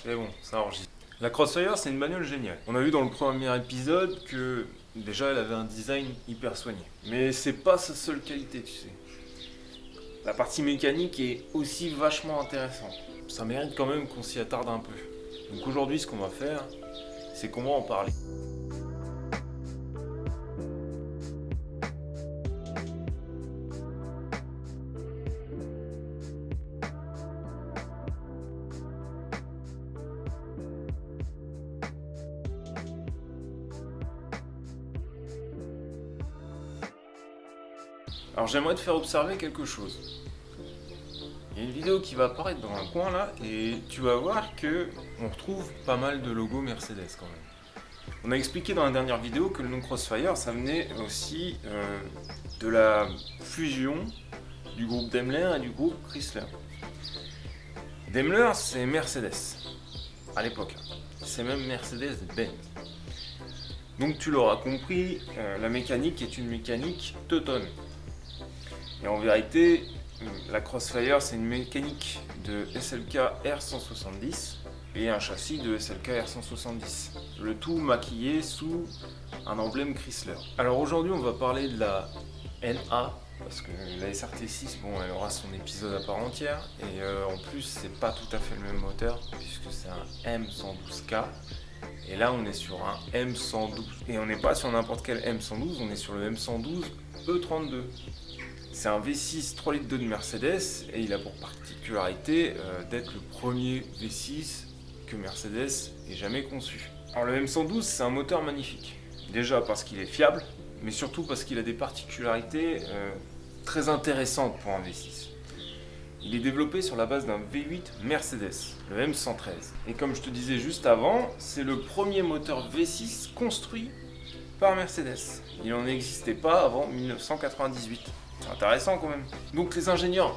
C'est bon, ça enregistre. La Crossfire, c'est une bagnole géniale. On a vu dans le premier épisode que déjà elle avait un design hyper soigné. Mais c'est pas sa seule qualité, tu sais. La partie mécanique est aussi vachement intéressante. Ça mérite quand même qu'on s'y attarde un peu. Donc aujourd'hui, ce qu'on va faire, c'est qu'on va en parler. Alors j'aimerais te faire observer quelque chose. Il y a une vidéo qui va apparaître dans un coin là et tu vas voir que on retrouve pas mal de logos Mercedes quand même. On a expliqué dans la dernière vidéo que le nom Crossfire ça venait aussi de la fusion du groupe Daimler et du groupe Chrysler. Daimler c'est Mercedes à l'époque, c'est même Mercedes-Benz. Donc tu l'auras compris, la mécanique est une mécanique teutonne. Et en vérité, la Crossfire, c'est une mécanique de SLK R170 et un châssis de SLK R170. Le tout maquillé sous un emblème Chrysler. Alors aujourd'hui, on va parler de la NA, parce que la SRT6, bon, elle aura son épisode à part entière. Et en plus, c'est pas tout à fait le même moteur, puisque c'est un M112K. Et là, on est sur un M112. Et on n'est pas sur n'importe quel M112, on est sur le M112 E32. C'est un V6 3 litres 2 de Mercedes et il a pour particularité d'être le premier V6 que Mercedes ait jamais conçu. Alors le M112 c'est un moteur magnifique. Déjà parce qu'il est fiable, mais surtout parce qu'il a des particularités très intéressantes pour un V6. Il est développé sur la base d'un V8 Mercedes, le M113. Et comme je te disais juste avant, c'est le premier moteur V6 construit par Mercedes. Il n'en existait pas avant 1998. C'est intéressant quand même. Donc les ingénieurs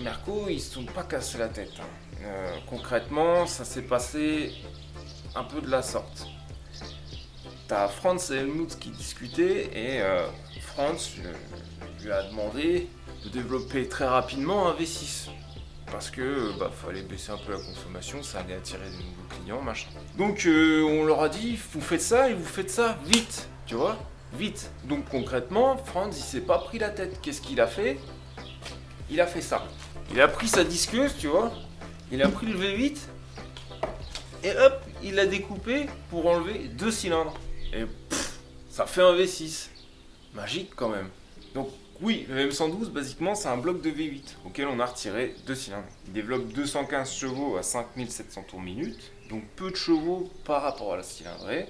Merco, ils se sont pas cassés la tête. Concrètement, ça s'est passé un peu de la sorte. T'as Franz et Helmut qui discutaient et Franz lui a demandé de développer très rapidement un V6. Parce que fallait baisser un peu la consommation, ça allait attirer des nouveaux clients, machin. Donc on leur a dit, vous faites ça et vous faites ça vite, tu vois, vite. Donc concrètement, Franz il s'est pas pris la tête. Qu'est-ce qu'il a fait? Il a fait ça. Il a pris sa disqueuse, tu vois, il a pris le V8 et hop, il l'a découpé pour enlever 2 cylindres. Et ça fait un V6. Magique quand même. Donc oui, le M112, basiquement, c'est un bloc de V8 auquel on a retiré 2 cylindres. Il développe 215 chevaux à 5700 tours minute, donc peu de chevaux par rapport à la cylindrée.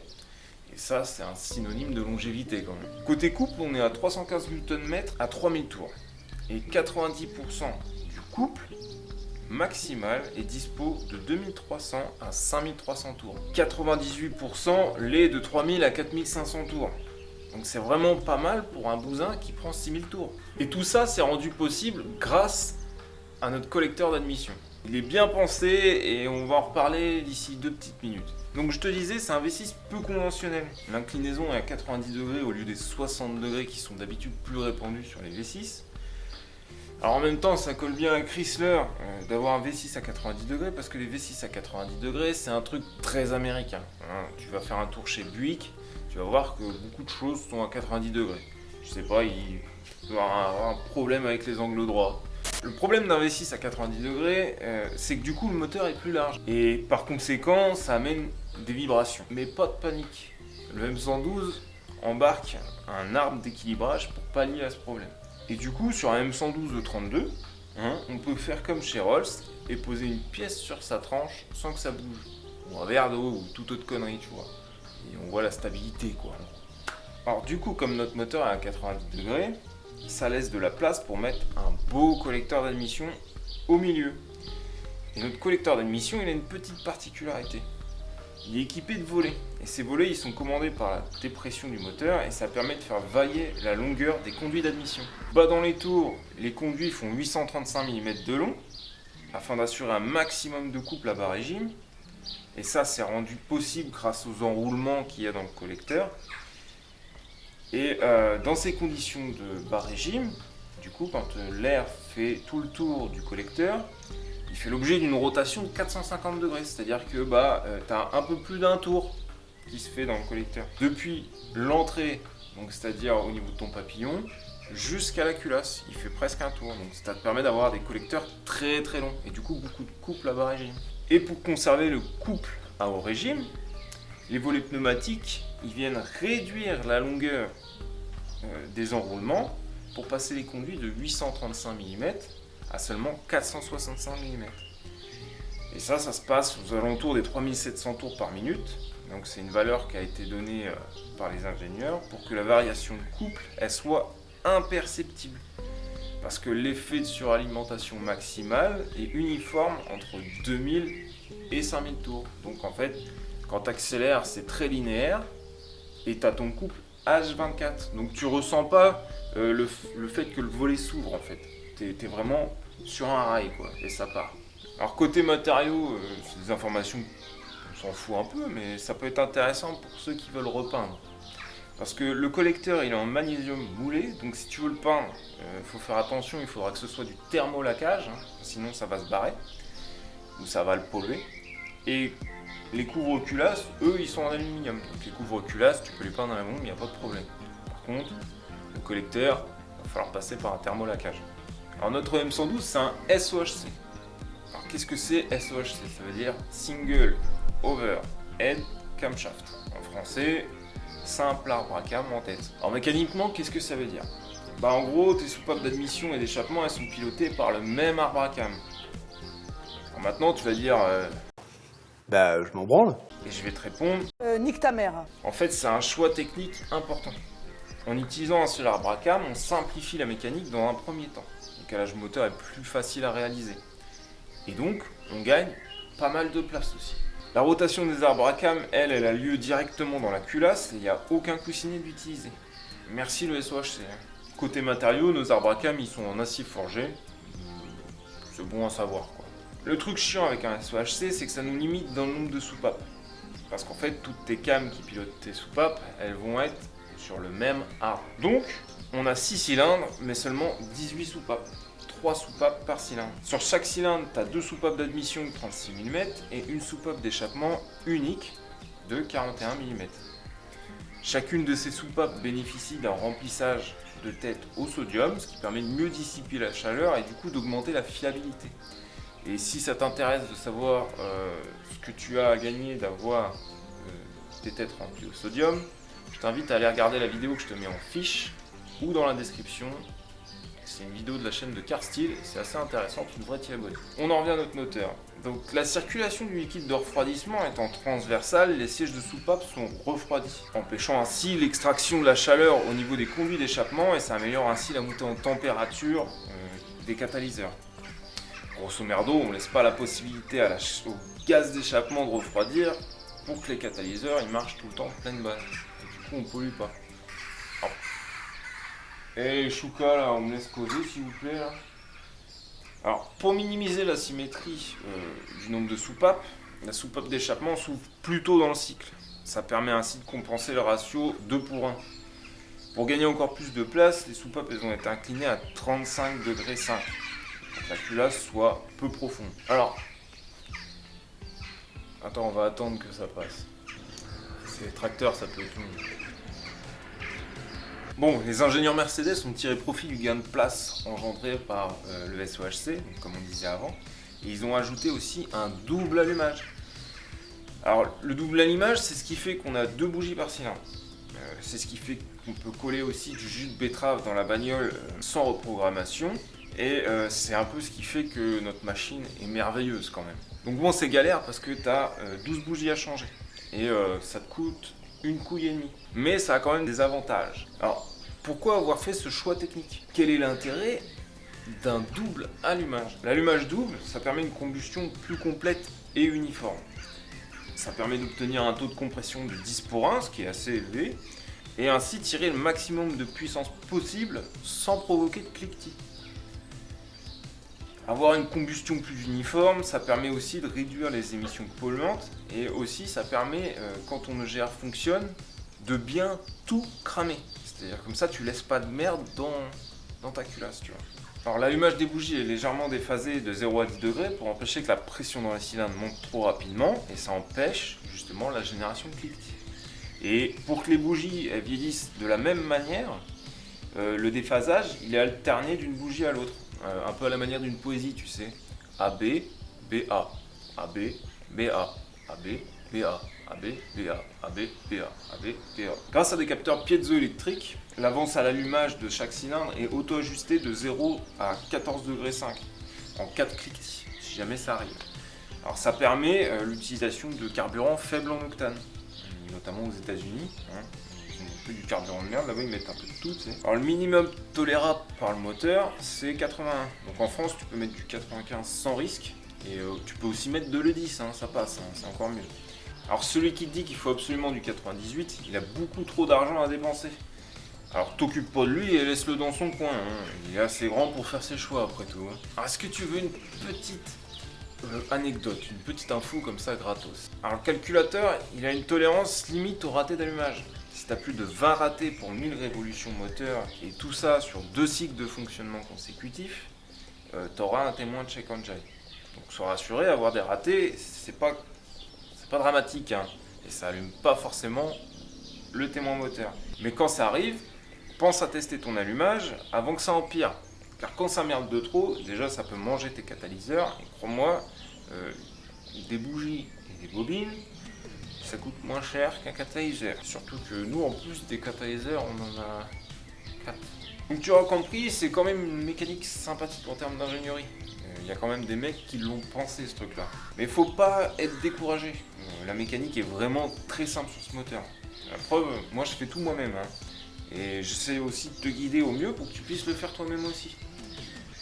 Et ça, c'est un synonyme de longévité quand même. Côté couple, on est à 315 Nm à 3000 tours. Et 90% du couple maximal est dispo de 2300 à 5300 tours. 98% l'est de 3000 à 4500 tours. Donc c'est vraiment pas mal pour un bousin qui prend 6000 tours. Et tout ça c'est rendu possible grâce à notre collecteur d'admission. Il est bien pensé et on va en reparler d'ici 2 petites minutes. Donc je te disais, c'est un V6 peu conventionnel. L'inclinaison est à 90 degrés au lieu des 60 degrés qui sont d'habitude plus répandus sur les V6. Alors en même temps, ça colle bien à Chrysler d'avoir un V6 à 90 degrés parce que les V6 à 90 degrés, c'est un truc très américain. Tu vas faire un tour chez Buick, tu vas voir que beaucoup de choses sont à 90 degrés. Je sais pas, il peut y avoir un problème avec les angles droits. Le problème d'un V6 à 90 degrés, c'est que du coup le moteur est plus large. Et par conséquent, ça amène des vibrations. Mais pas de panique. Le M112 embarque un arbre d'équilibrage pour pallier à ce problème. Et du coup, sur un M112 E32, on peut faire comme chez Rolls et poser une pièce sur sa tranche sans que ça bouge. Ou un verre d'eau ou toute autre connerie, tu vois. Et on voit la stabilité, quoi. Alors du coup, comme notre moteur est à 90 degrés, ça laisse de la place pour mettre un beau collecteur d'admission au milieu. Et notre collecteur d'admission, il a une petite particularité. Il est équipé de volets. Et ces volets, ils sont commandés par la dépression du moteur et ça permet de faire varier la longueur des conduits d'admission. Bas dans les tours, les conduits font 835 mm de long afin d'assurer un maximum de couple à bas régime. Et ça, c'est rendu possible grâce aux enroulements qu'il y a dans le collecteur. Et dans ces conditions de bas régime, du coup, quand l'air fait tout le tour du collecteur, il fait l'objet d'une rotation de 450 degrés, c'est-à-dire que tu as un peu plus d'un tour qui se fait dans le collecteur. Depuis l'entrée, donc c'est-à-dire au niveau de ton papillon, jusqu'à la culasse, il fait presque un tour. Donc ça te permet d'avoir des collecteurs très très longs et du coup beaucoup de couple à bas régime. Et pour conserver le couple à haut régime, les volets pneumatiques, ils viennent réduire la longueur des enroulements pour passer les conduits de 835 mm à seulement 465 mm. Et ça se passe aux alentours des 3700 tours par minute. Donc c'est une valeur qui a été donnée par les ingénieurs pour que la variation de couple elle soit imperceptible. Parce que l'effet de suralimentation maximale est uniforme entre 2000 et 5000 tours. Donc en fait, quand tu accélères, c'est très linéaire et tu as ton couple H24. Donc tu ressens pas le fait que le volet s'ouvre en fait. Tu es vraiment sur un rail quoi, et ça part. Alors côté matériaux, c'est des informations on s'en fout un peu, mais ça peut être intéressant pour ceux qui veulent repeindre. Parce que le collecteur il est en magnésium moulé, donc si tu veux le peindre, il faut faire attention, il faudra que ce soit du thermolacage, hein, sinon ça va se barrer, ou ça va le polluer. Et les couvre-culasses, eux, ils sont en aluminium. Donc les couvre-culasses, tu peux les peindre à la bombe, il n'y a pas de problème. Par contre, le collecteur, il va falloir passer par un thermolacage. Alors notre M112, c'est un SOHC. Alors qu'est-ce que c'est SOHC? Ça veut dire Single Overhead Camshaft. En français, simple arbre à cam en tête. Alors mécaniquement, qu'est-ce que ça veut dire? En gros, tes soupapes d'admission et d'échappement, elles sont pilotées par le même arbre à cam. Alors maintenant, tu vas dire... je m'en branle. Et je vais te répondre... nique ta mère. En fait, c'est un choix technique important. En utilisant un seul arbre à cam, on simplifie la mécanique dans un premier temps. Le calage moteur est plus facile à réaliser. Et donc, on gagne pas mal de place aussi. La rotation des arbres à cam, elle a lieu directement dans la culasse et il n'y a aucun coussinet d'utiliser. Merci le SOHC. Côté matériaux, nos arbres à cam, ils sont en acier forgé. C'est bon à savoir quoi. Le truc chiant avec un SOHC, c'est que ça nous limite dans le nombre de soupapes. Parce qu'en fait, toutes tes cams qui pilotent tes soupapes, elles vont être sur le même arbre. Donc, on a 6 cylindres, mais seulement 18 soupapes. 3 soupapes par cylindre. Sur chaque cylindre, tu as 2 soupapes d'admission de 36 mm et une soupape d'échappement unique de 41 mm. Chacune de ces soupapes bénéficie d'un remplissage de tête au sodium, ce qui permet de mieux dissiper la chaleur et du coup d'augmenter la fiabilité. Et si ça t'intéresse de savoir ce que tu as à gagner d'avoir tes têtes remplies au sodium, je t'invite à aller regarder la vidéo que je te mets en fiche ou dans la description. C'est une vidéo de la chaîne de Carsteel et c'est assez intéressant, tu devrais t'y abonner. On en revient à notre moteur. Donc la circulation du liquide de refroidissement étant transversale, les sièges de soupape sont refroidis, empêchant ainsi l'extraction de la chaleur au niveau des conduits d'échappement et ça améliore ainsi la montée en température des catalyseurs. Grosso merdo, on ne laisse pas la possibilité au gaz d'échappement de refroidir pour que les catalyseurs ils marchent tout le temps pleine balle. Et du coup on pollue pas. Et Chouka là, on me laisse causer s'il vous plaît là. Alors pour minimiser la symétrie du nombre de soupapes, la soupape d'échappement s'ouvre plus tôt dans le cycle. Ça permet ainsi de compenser le ratio 2 pour 1. Pour gagner encore plus de place, les soupapes elles ont été inclinées à 35 degrés 5. Pour que la culasse soit peu profonde. Alors, attends, on va attendre que ça passe. C'est les tracteurs, ça peut être long. Bon, les ingénieurs Mercedes ont tiré profit du gain de place engendré par le SOHC, donc comme on disait avant, et ils ont ajouté aussi un double allumage. Alors, le double allumage, c'est ce qui fait qu'on a 2 bougies par cylindre. C'est ce qui fait qu'on peut coller aussi du jus de betterave dans la bagnole sans reprogrammation, et c'est un peu ce qui fait que notre machine est merveilleuse quand même. Donc bon, c'est galère parce que tu as 12 bougies à changer, et ça te coûte une couille et demie. Mais ça a quand même des avantages. Alors, pourquoi avoir fait ce choix technique? Quel est l'intérêt d'un double allumage? L'allumage double, ça permet une combustion plus complète et uniforme. Ça permet d'obtenir un taux de compression de 10 pour 1, ce qui est assez élevé, et ainsi tirer le maximum de puissance possible sans provoquer de cliquetis. Avoir une combustion plus uniforme, ça permet aussi de réduire les émissions polluantes et aussi ça permet, quand ton EGR fonctionne, de bien tout cramer. C'est-à-dire comme ça tu laisses pas de merde dans ta culasse, tu vois. Alors l'allumage des bougies est légèrement déphasé de 0 à 10 degrés pour empêcher que la pression dans les cylindres monte trop rapidement et ça empêche justement la génération de cliquetis. Et pour que les bougies elles vieillissent de la même manière, le déphasage il est alterné d'une bougie à l'autre. Un peu à la manière d'une poésie, tu sais. AB, BA, AB, BA, AB, BA, AB, BA, AB, BA, AB, BA. Grâce à des capteurs piézoélectriques, l'avance à l'allumage de chaque cylindre est auto-ajustée de 0 à 14,5 degrés en 4 cliquetis, si jamais ça arrive. Alors ça permet l'utilisation de carburant faible en octane, notamment aux États-Unis. Ils ont un peu du carburant de merde, là-bas ils mettent un peu de tout, tu sais. Alors le minimum tolérable par le moteur, c'est 81. Donc en France, tu peux mettre du 95 sans risque. Et tu peux aussi mettre de l'E10, ça passe, c'est encore mieux. Alors celui qui te dit qu'il faut absolument du 98, il a beaucoup trop d'argent à dépenser. Alors t'occupes pas de lui et laisse-le dans son coin, il est assez grand pour faire ses choix après tout. Alors est-ce que tu veux une petite anecdote, une petite info comme ça gratos? Alors le calculateur, il a une tolérance limite au raté d'allumage. Si tu as plus de 20 ratés pour 1000 révolutions moteur et tout ça sur 2 cycles de fonctionnement consécutifs, tu auras un témoin de check engine. Donc sois rassuré, avoir des ratés, c'est pas dramatique, et ça allume pas forcément le témoin moteur. Mais quand ça arrive, pense à tester ton allumage avant que ça empire. Car quand ça merde de trop, déjà ça peut manger tes catalyseurs, et crois-moi, des bougies et des bobines, ça coûte moins cher qu'un catalyseur. Surtout que nous, en plus des catalyseurs, on en a 4. Donc tu auras compris, c'est quand même une mécanique sympathique en termes d'ingénierie. Il y a quand même des mecs qui l'ont pensé ce truc là. Mais faut pas être découragé. La mécanique est vraiment très simple sur ce moteur. La preuve, moi je fais tout moi-même. Et j'essaie aussi de te guider au mieux pour que tu puisses le faire toi-même aussi.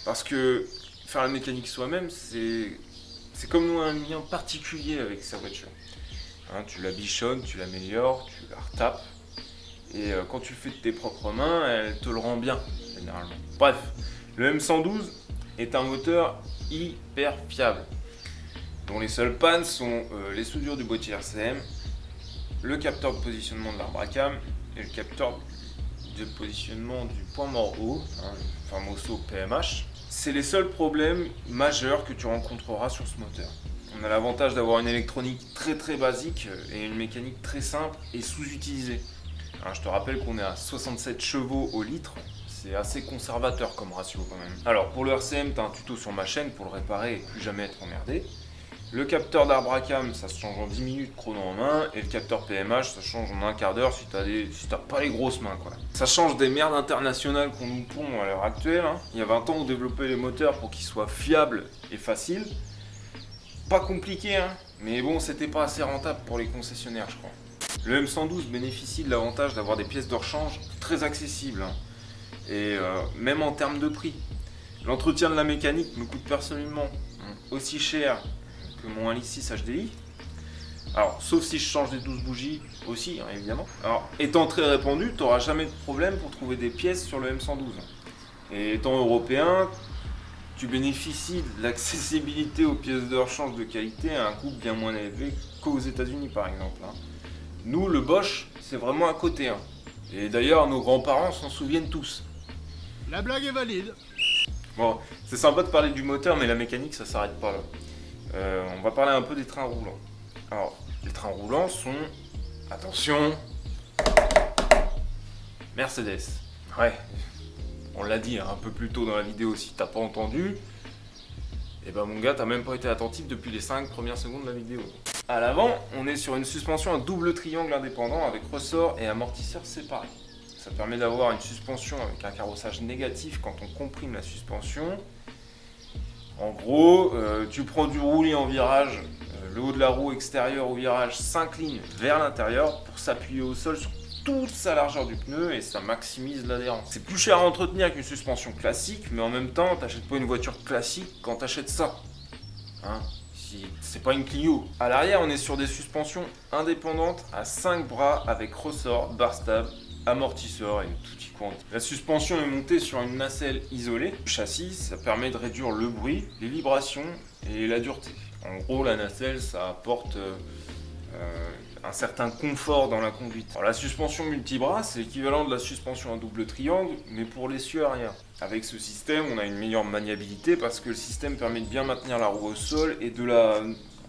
Parce que faire la mécanique soi-même, c'est comme nous un lien particulier avec sa voiture. Tu la bichonnes, tu l'améliores, tu la retapes. Et quand tu le fais de tes propres mains, elle te le rend bien, généralement. Bref, le M112 est un moteur hyper fiable, dont les seules pannes sont les soudures du boîtier RCM, le capteur de positionnement de l'arbre à cam et le capteur de positionnement du point mort haut, le famoso PMH. C'est les seuls problèmes majeurs que tu rencontreras sur ce moteur. On a l'avantage d'avoir une électronique très très basique et une mécanique très simple et sous-utilisée. Je te rappelle qu'on est à 67 chevaux au litre. C'est assez conservateur comme ratio quand même. Alors pour le RCM, tu as un tuto sur ma chaîne pour le réparer et plus jamais être emmerdé. Le capteur d'arbre à cam, ça se change en 10 minutes chrono en main. Et le capteur PMH, ça change en un quart d'heure si t'as pas les grosses mains, quoi. Ça change des merdes internationales qu'on nous pond à l'heure actuelle. Il y a 20 ans, on développait les moteurs pour qu'ils soient fiables et faciles. Pas compliqué, mais bon, c'était pas assez rentable pour les concessionnaires, je crois. Le M112 bénéficie de l'avantage d'avoir des pièces de rechange très accessibles. Et même en termes de prix. L'entretien de la mécanique me coûte personnellement aussi cher que mon 1.6 HDI. Alors, sauf si je change les 12 bougies aussi, évidemment. Alors, étant très répandu, tu n'auras jamais de problème pour trouver des pièces sur le M112. Et étant européen, tu bénéficies de l'accessibilité aux pièces de rechange de qualité à un coût bien moins élevé qu'aux États-Unis, par exemple. Nous, le Bosch, c'est vraiment à côté. Et d'ailleurs, nos grands-parents s'en souviennent tous. La blague est valide. Bon, c'est sympa de parler du moteur, mais la mécanique, ça s'arrête pas là. On va parler un peu des trains roulants. Alors, les trains roulants sont... Attention... Mercedes. Ouais, on l'a dit un peu plus tôt dans la vidéo, si t'as pas entendu, et ben mon gars, t'as même pas été attentif depuis les 5 premières secondes de la vidéo. À l'avant, on est sur une suspension à double triangle indépendant avec ressort et amortisseur séparés. Ça permet d'avoir une suspension avec un carrossage négatif quand on comprime la suspension. En gros, tu prends du roulis en virage, le haut de la roue extérieure au virage s'incline vers l'intérieur pour s'appuyer au sol sur toute sa largeur du pneu et ça maximise l'adhérence. C'est plus cher à entretenir qu'une suspension classique, mais en même temps, t'achètes pas une voiture classique quand t'achètes ça. C'est pas une Clio. À l'arrière, on est sur des suspensions indépendantes à 5 bras avec ressort, bar stable, amortisseur et tutti quanti. La suspension est montée sur une nacelle isolée. Le châssis, ça permet de réduire le bruit, les vibrations et la dureté. En gros, la nacelle, ça apporte un certain confort dans la conduite. Alors, la suspension multibras, c'est l'équivalent de la suspension à double triangle, mais pour l'essieu arrière. Avec ce système, on a une meilleure maniabilité parce que le système permet de bien maintenir la roue au sol et de la,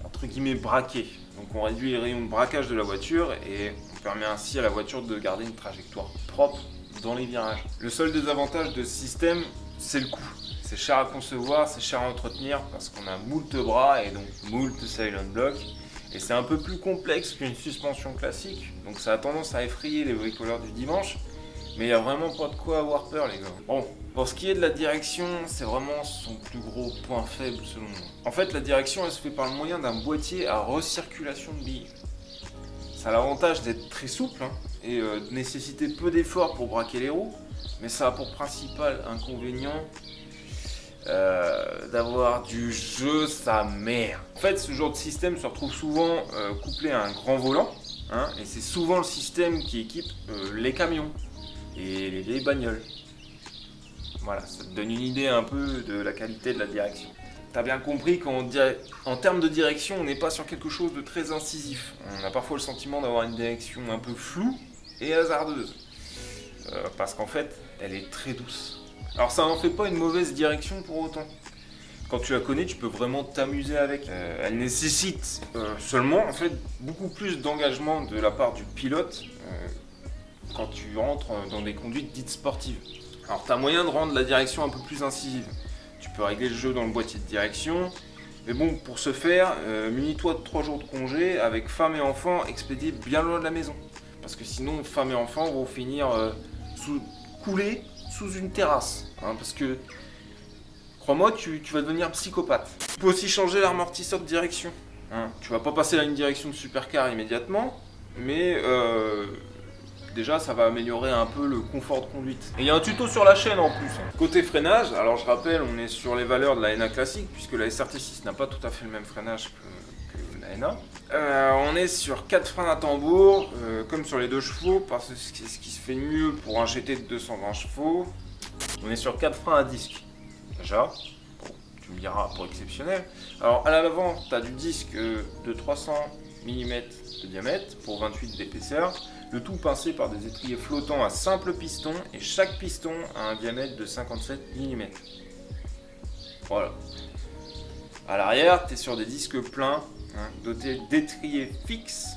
entre guillemets, braquer. Donc on réduit les rayons de braquage de la voiture et on permet ainsi à la voiture de garder une trajectoire propre dans les virages. Le seul désavantage de ce système, c'est le coût. C'est cher à concevoir, c'est cher à entretenir parce qu'on a moult bras et donc moult silent block. Et c'est un peu plus complexe qu'une suspension classique, donc ça a tendance à effrayer les bricoleurs du dimanche. Mais il n'y a vraiment pas de quoi avoir peur, les gars. Bon, pour ce qui est de la direction, c'est vraiment son plus gros point faible selon moi. En fait, la direction, elle se fait par le moyen d'un boîtier à recirculation de billes. Ça a l'avantage d'être très souple et de nécessiter peu d'efforts pour braquer les roues, mais ça a pour principal inconvénient d'avoir du jeu sa mère. En fait, ce genre de système se retrouve souvent couplé à un grand volant, et c'est souvent le système qui équipe les camions et les vieilles bagnoles. Voilà, ça te donne une idée un peu de la qualité de la direction. T'as bien compris qu'en termes de direction, on n'est pas sur quelque chose de très incisif. On a parfois le sentiment d'avoir une direction un peu floue et hasardeuse. Parce qu'en fait, elle est très douce. Alors ça n'en fait pas une mauvaise direction pour autant. Quand tu la connais, tu peux vraiment t'amuser avec. Elle nécessite seulement en fait beaucoup plus d'engagement de la part du pilote quand tu entres dans des conduites dites sportives. Alors tu as moyen de rendre la direction un peu plus incisive. Tu peux régler le jeu dans le boîtier de direction. Mais bon, pour ce faire, munis-toi de 3 jours de congé avec femme et enfants expédiés bien loin de la maison. Parce que sinon, femme et enfants vont finir coulés sous une terrasse. Parce que, crois-moi, tu vas devenir psychopathe. Tu peux aussi changer l'amortisseur de direction. Tu vas pas passer à une direction de supercar immédiatement, mais déjà ça va améliorer un peu le confort de conduite. Et il y a un tuto sur la chaîne en plus. Côté freinage, alors je rappelle, on est sur les valeurs de la NA classique, puisque la SRT6 n'a pas tout à fait le même freinage que la NA. On est sur 4 freins à tambour, comme sur les 2 chevaux, parce que c'est ce qui se fait de mieux pour un GT de 220 chevaux. On est sur 4 freins à disque, déjà. Bon, tu me diras, pour exceptionnel. Alors à l'avant, tu as du disque de 300 mm de diamètre pour 28 d'épaisseur. Le tout pincé par des étriers flottants à simple piston et chaque piston a un diamètre de 57 mm. Voilà. À l'arrière, tu es sur des disques pleins dotés d'étriers fixes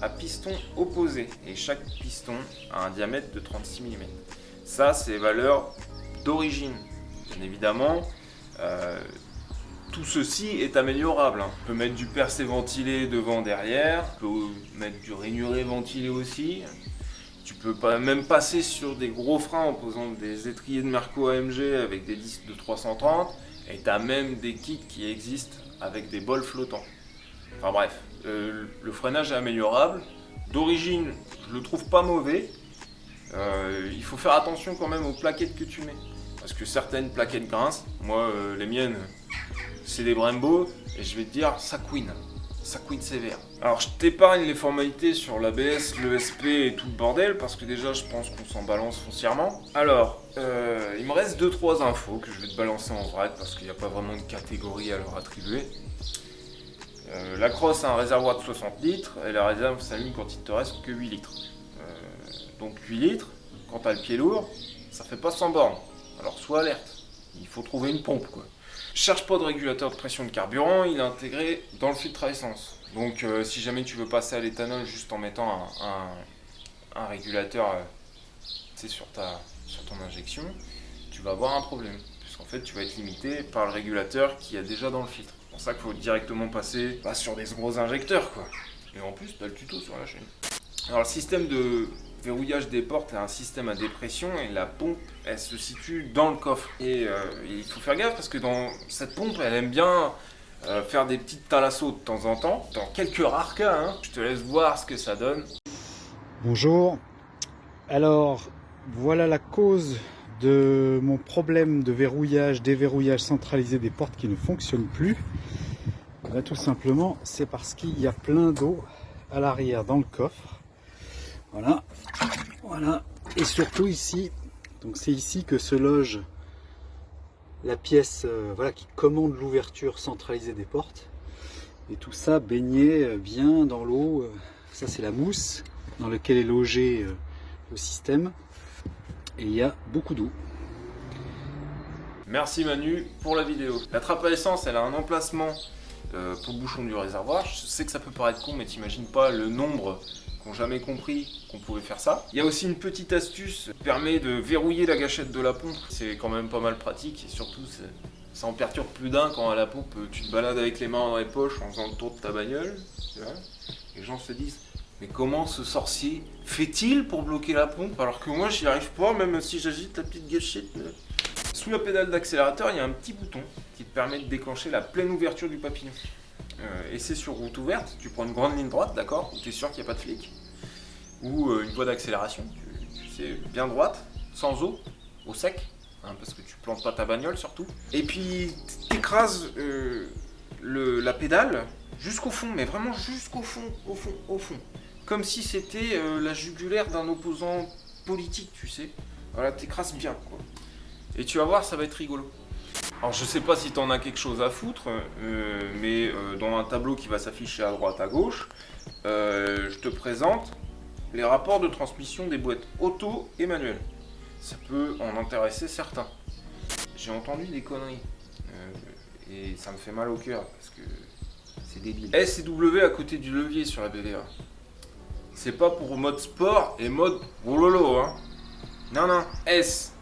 à piston opposé et chaque piston a un diamètre de 36 mm. Ça, c'est les valeurs d'origine. Bien évidemment, tout ceci est améliorable. On peut mettre du percé ventilé devant, derrière. On peut mettre du rainuré ventilé aussi. Tu peux même passer sur des gros freins en posant des étriers de Merco AMG avec des disques de 330. Et tu as même des kits qui existent avec des bols flottants. Enfin bref, le freinage est améliorable. D'origine, je le trouve pas mauvais. Il faut faire attention quand même aux plaquettes que tu mets. Parce que certaines plaquettes grincent. Moi, les miennes, c'est des Brembo. Et je vais te dire, ça couine sévère. Alors, je t'épargne les formalités sur l'ABS, l'ESP et tout le bordel. Parce que déjà, je pense qu'on s'en balance foncièrement. Alors, il me reste 2-3 infos que je vais te balancer en vrac. Parce qu'il n'y a pas vraiment de catégorie à leur attribuer. La Cross a un réservoir de 60 litres. Et la réserve s'allume quand il te reste que 8 litres. Donc 8 litres, quand t'as le pied lourd, ça fait pas 100 bornes. Alors sois alerte, il faut trouver une pompe quoi. Cherche pas de régulateur de pression de carburant, il est intégré dans le filtre à essence. Donc si jamais tu veux passer à l'éthanol juste en mettant un régulateur sur ton injection, tu vas avoir un problème. Puisqu'en fait tu vas être limité par le régulateur qui est déjà dans le filtre. C'est pour ça qu'il faut directement passer sur des gros injecteurs quoi. Et en plus t'as le tuto sur la chaîne. Alors le système de verrouillage des portes est un système à dépression et la pompe elle se situe dans le coffre. Et il faut faire gaffe parce que dans cette pompe elle aime bien faire des petites talasso de temps en temps. Dans quelques rares cas, je te laisse voir ce que ça donne. Bonjour, alors voilà la cause de mon problème de verrouillage, déverrouillage centralisé des portes qui ne fonctionne plus. Là, tout simplement c'est parce qu'il y a plein d'eau à l'arrière dans le coffre. Voilà, et surtout ici, donc c'est ici que se loge la pièce qui commande l'ouverture centralisée des portes. Et tout ça baignait bien dans l'eau. Ça c'est la mousse dans laquelle est logé le système. Et il y a beaucoup d'eau. Merci Manu pour la vidéo. La trappe à essence, elle a un emplacement pour le bouchon du réservoir. Je sais que ça peut paraître con, mais t'imagines pas le nombre qui n'ont jamais compris qu'on pouvait faire ça. Il y a aussi une petite astuce qui permet de verrouiller la gâchette de la pompe. C'est quand même pas mal pratique et surtout ça en perturbe plus d'un quand à la pompe tu te balades avec les mains dans les poches en faisant le tour de ta bagnole. Les gens se disent mais comment ce sorcier fait-il pour bloquer la pompe alors que moi j'y arrive pas même si j'agite la petite gâchette. Sous la pédale d'accélérateur, il y a un petit bouton qui te permet de déclencher la pleine ouverture du papillon. Et c'est sur route ouverte, tu prends une grande ligne droite, d'accord, où tu es sûr qu'il n'y a pas de flic, ou une voie d'accélération, tu sais, bien droite, sans eau, au sec, hein, parce que tu plantes pas ta bagnole surtout. Et puis tu écrases la pédale jusqu'au fond, mais vraiment jusqu'au fond, au fond. Comme si c'était la jugulaire d'un opposant politique, tu sais. Voilà, t'écrases bien, quoi. Et tu vas voir, ça va être rigolo. Alors je sais pas si t'en as quelque chose à foutre, mais dans un tableau qui va s'afficher à droite à gauche, je te présente les rapports de transmission des boîtes auto et manuelles. Ça peut en intéresser certains. J'ai entendu des conneries, et ça me fait mal au cœur, parce que c'est débile. S et W à côté du levier sur la BVA. C'est pas pour mode sport et mode rololo, hein. Non, non, S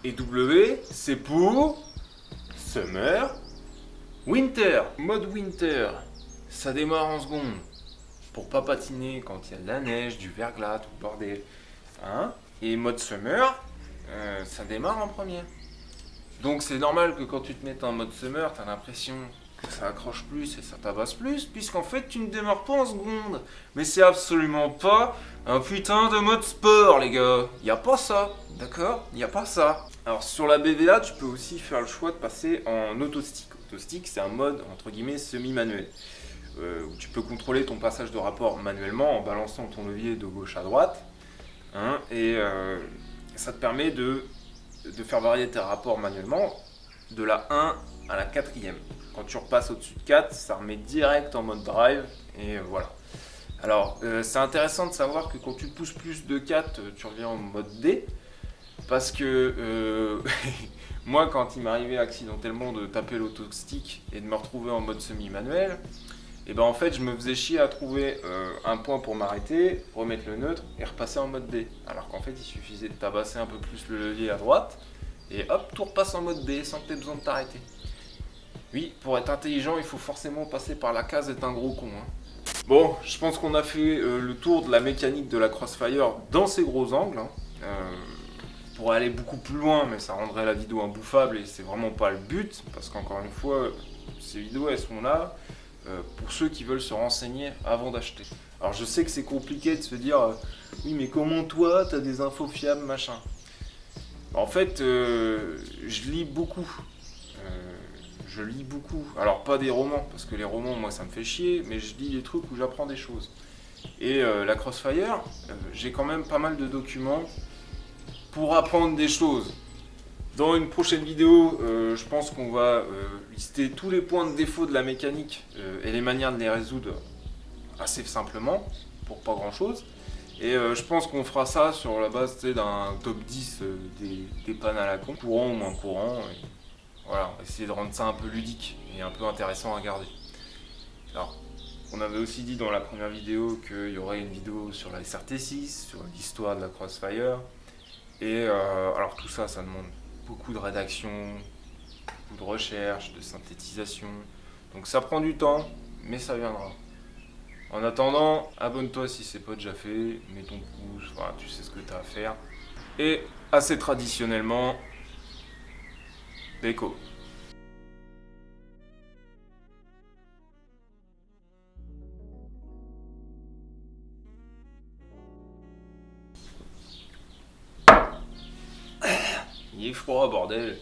et W, c'est pour Summer, Winter. Mode Winter, ça démarre en seconde. Pour pas patiner quand il y a de la neige, du verglas, tout le bordel. Hein? Et mode Summer, ça démarre en première. Donc c'est normal que quand tu te mettes en mode Summer, t'as l'impression que ça accroche plus et ça tabasse plus, puisqu'en fait tu ne démarres pas en seconde. Mais c'est absolument pas un putain de mode sport, les gars. Y a pas ça, d'accord? Y a pas ça. Alors sur la BVA, tu peux aussi faire le choix de passer en autostick. Autostick, c'est un mode entre guillemets semi-manuel, où tu peux contrôler ton passage de rapport manuellement en balançant ton levier de gauche à droite, hein, et ça te permet de faire varier tes rapports manuellement de la 1 à la 4e. Quand tu repasses au-dessus de 4, ça remet direct en mode drive, et voilà. Alors, c'est intéressant de savoir que quand tu pousses plus de 4, tu reviens en mode D, parce que moi, quand il m'arrivait accidentellement de taper l'autostick et de me retrouver en mode semi-manuel, et ben en fait, je me faisais chier à trouver un point pour m'arrêter, remettre le neutre et repasser en mode D. Alors qu'en fait, il suffisait de tabasser un peu plus le levier à droite, et hop, tout repasse en mode D sans que tu aies besoin de t'arrêter. Oui, pour être intelligent, il faut forcément passer par la case être un gros con, hein. Bon, je pense qu'on a fait le tour de la mécanique de la Crossfire dans ses gros angles, hein. On pourrait aller beaucoup plus loin, mais ça rendrait la vidéo imbouffable et c'est vraiment pas le but, parce qu'encore une fois, ces vidéos elles sont là pour ceux qui veulent se renseigner avant d'acheter. Alors je sais que c'est compliqué de se dire oui mais comment toi t'as des infos fiables machin. En fait je lis beaucoup. Alors pas des romans, parce que les romans moi ça me fait chier, mais je lis des trucs où j'apprends des choses. Et la Crossfire, j'ai quand même pas mal de documents pour apprendre des choses. Dans une prochaine vidéo, je pense qu'on va lister tous les points de défaut de la mécanique et les manières de les résoudre assez simplement, pour pas grand chose. Et je pense qu'on fera ça sur la base d'un top 10 des pannes à la con, courant ou moins courant. Et voilà, on va essayer de rendre ça un peu ludique et un peu intéressant à regarder. Alors, on avait aussi dit dans la première vidéo qu'il y aurait une vidéo sur la SRT6, sur l'histoire de la Crossfire. Et alors tout ça, ça demande beaucoup de rédaction, beaucoup de recherche, de synthétisation. Donc ça prend du temps, mais ça viendra. En attendant, abonne-toi si c'est pas déjà fait, mets ton pouce, voilà, tu sais ce que tu as à faire. Et assez traditionnellement, déco. Il est froid, bordel.